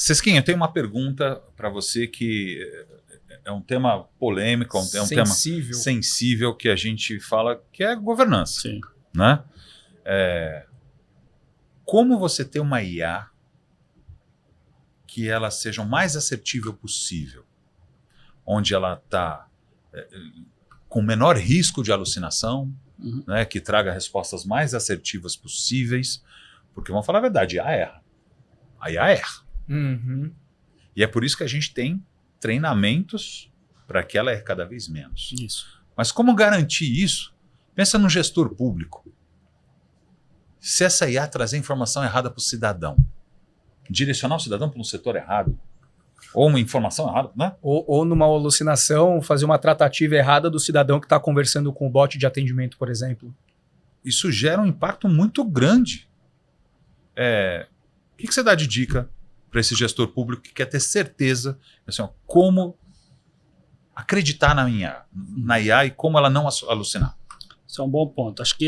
Sesquinha, eu tenho uma pergunta para você que é um tema polêmico, é um tema sensível que a gente fala que é governança. Sim. Né? Como você ter uma IA que ela seja o mais assertiva possível, onde ela está com o menor risco de alucinação, né, que traga respostas mais assertivas possíveis, porque vamos falar a verdade, a IA erra. E é por isso que a gente tem treinamentos para que ela erre cada vez menos. Isso. Mas como garantir isso? Pensa no gestor público. Se essa IA trazer informação errada para o cidadão, direcionar o cidadão para um setor errado, ou uma informação errada, né? Ou numa alucinação, fazer uma tratativa errada do cidadão que está conversando com o bot de atendimento, por exemplo. Isso gera um impacto muito grande. O que você dá de dica para esse gestor público que quer ter certeza, assim, como acreditar na IA e como ela não alucinar? Isso é um bom ponto. Acho que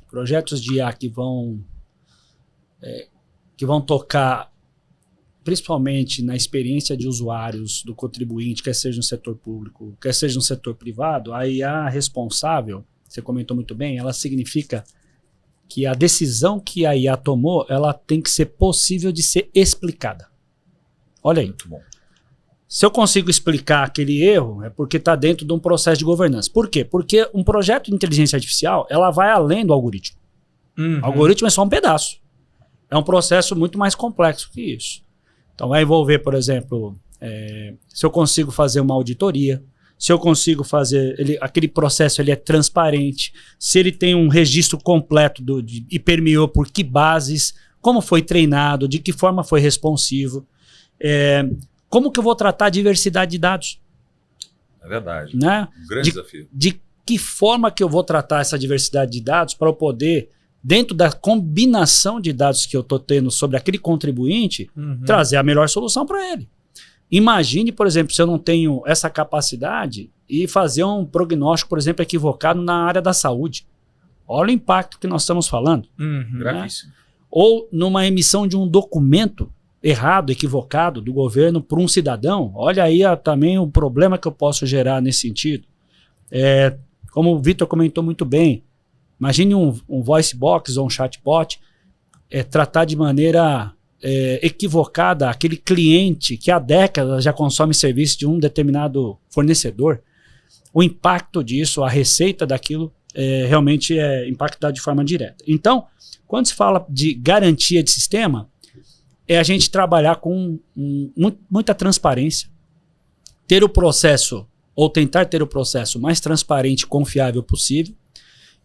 projetos de IA que vão tocar principalmente na experiência de usuários do contribuinte, quer seja no setor público, quer seja no setor privado, a IA responsável, você comentou muito bem, ela significa que a decisão que a IA tomou, ela tem que ser possível de ser explicada. Olha aí. Muito bom. Se eu consigo explicar aquele erro, é porque está dentro de um processo de governança. Por quê? Porque um projeto de inteligência artificial, ela vai além do algoritmo. O algoritmo é só um pedaço. É um processo muito mais complexo que isso. Então vai envolver, por exemplo, se eu consigo fazer uma auditoria, se eu consigo fazer, aquele processo ele é transparente, se ele tem um registro completo e permeou por que bases, como foi treinado, de que forma foi responsivo, como que eu vou tratar a diversidade de dados. É verdade. Né? Um grande desafio. De que forma que eu vou tratar essa diversidade de dados para eu poder, dentro da combinação de dados que eu estou tendo sobre aquele contribuinte, trazer a melhor solução para ele. Imagine, por exemplo, se eu não tenho essa capacidade e fazer um prognóstico, por exemplo, equivocado na área da saúde. Olha o impacto que nós estamos falando. Gravíssimo. Né? Ou numa emissão de um documento errado, equivocado do governo para um cidadão. Olha aí também o problema que eu posso gerar nesse sentido. Como o Vitor comentou muito bem, imagine um voice box ou um chatbot tratar de maneira equivocada aquele cliente que há décadas já consome serviço de um determinado fornecedor. O impacto disso, a receita daquilo, realmente é impactado de forma direta. Então, quando se fala de garantia de sistema, é a gente trabalhar com muita transparência, ter o processo, ou tentar ter o processo mais transparente e confiável possível,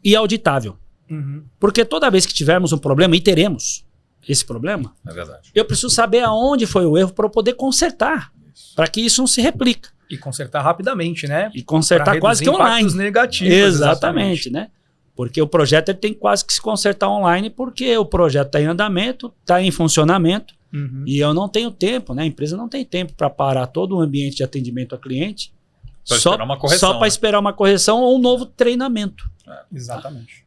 e auditável. Porque toda vez que tivermos um problema, e teremos esse problema, é verdade, eu preciso saber aonde foi o erro para eu poder consertar, para que isso não se replique. E consertar rapidamente, né? E consertar quase que online. Negativos. Exatamente, né? Porque o projeto ele tem quase que se consertar online, porque o projeto está em andamento, está em funcionamento, e eu não tenho tempo, né? A empresa não tem tempo para parar todo o ambiente de atendimento a cliente só para esperar uma correção ou um novo treinamento. Exatamente.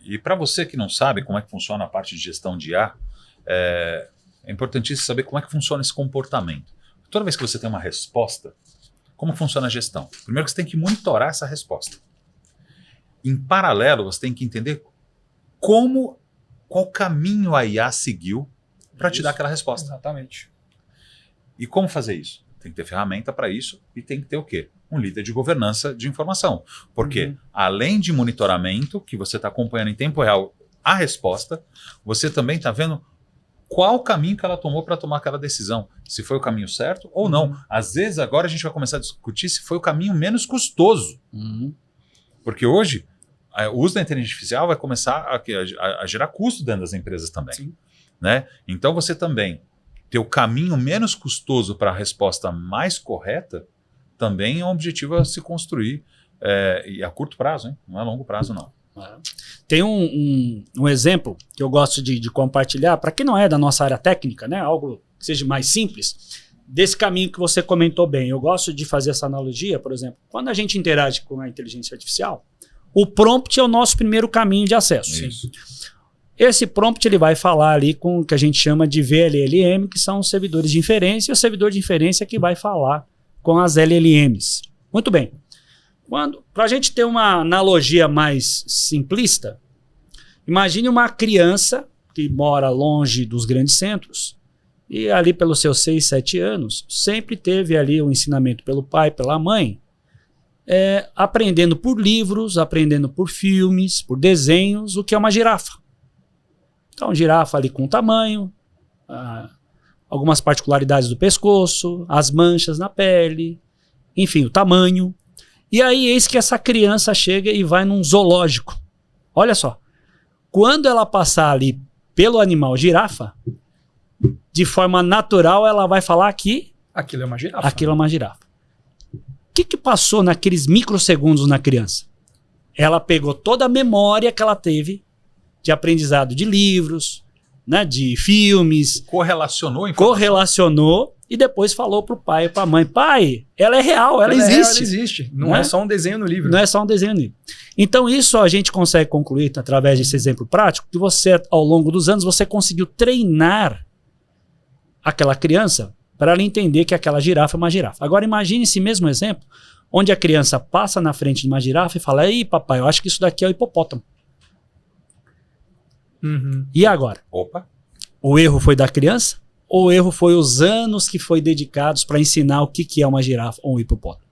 E para você que não sabe como é que funciona a parte de gestão de IA, é importantíssimo saber como é que funciona esse comportamento. Toda vez que você tem uma resposta, como funciona a gestão? Primeiro que você tem que monitorar essa resposta. Em paralelo, você tem que entender qual caminho a IA seguiu para te dar aquela resposta. Exatamente. E como fazer isso? Tem que ter ferramenta para isso e tem que ter o quê? Um líder de governança de informação. Porque além de monitoramento, que você está acompanhando em tempo real a resposta, você também está vendo qual o caminho que ela tomou para tomar aquela decisão. Se foi o caminho certo ou não. Às vezes agora a gente vai começar a discutir se foi o caminho menos custoso. Porque hoje o uso da inteligência artificial vai começar a gerar custo dentro das empresas também. Sim. Né? Então você também ter o caminho menos custoso para a resposta mais correta também é um objetivo a se construir e a curto prazo, hein? Não é a longo prazo não. Tem um exemplo que eu gosto de compartilhar, para quem não é da nossa área técnica, né? Algo que seja mais simples, desse caminho que você comentou bem. Eu gosto de fazer essa analogia, por exemplo, quando a gente interage com a inteligência artificial, o prompt é o nosso primeiro caminho de acesso. Isso. Esse prompt ele vai falar ali com o que a gente chama de VLLM, que são os servidores de inferência, e o servidor de inferência que vai falar com as LLMs. Muito bem. Para a gente ter uma analogia mais simplista, imagine uma criança que mora longe dos grandes centros e ali pelos seus 6, 7 anos sempre teve ali o ensinamento pelo pai, pela mãe, aprendendo por livros, aprendendo por filmes, por desenhos, o que é uma girafa. Então, girafa ali com tamanho, algumas particularidades do pescoço, as manchas na pele, enfim, o tamanho. E aí, eis que essa criança chega e vai num zoológico. Olha só, quando ela passar ali pelo animal girafa, de forma natural, ela vai falar que aquilo é uma girafa. Aquilo é uma girafa. O que passou naqueles microsegundos na criança? Ela pegou toda a memória que ela teve de aprendizado de livros, né, de filmes. Correlacionou e depois falou pro pai e pra mãe: pai, ela é real, ela existe. Ela existe. Não é só um desenho no livro. Não é só um desenho no livro. Então isso a gente consegue concluir através desse exemplo prático, que você, ao longo dos anos, você conseguiu treinar aquela criança para ela entender que aquela girafa é uma girafa. Agora imagine esse mesmo exemplo, onde a criança passa na frente de uma girafa e fala: ei, papai, eu acho que isso daqui é o hipopótamo. Uhum. E agora? Opa. O erro foi da criança ou o erro foi os anos que foi dedicados para ensinar o que é uma girafa ou um hipopótamo?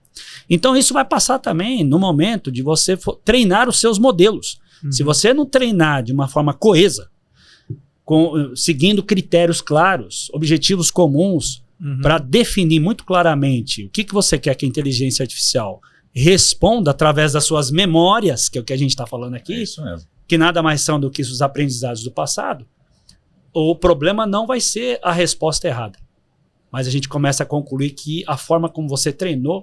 Então isso vai passar também no momento de você treinar os seus modelos. Uhum. Se você não treinar de uma forma coesa, seguindo critérios claros, objetivos comuns, para definir muito claramente o que você quer que a inteligência artificial responda através das suas memórias, que é o que a gente está falando aqui, É isso mesmo. que nada mais são do que os aprendizados do passado, o problema não vai ser a resposta errada. Mas a gente começa a concluir que a forma como você treinou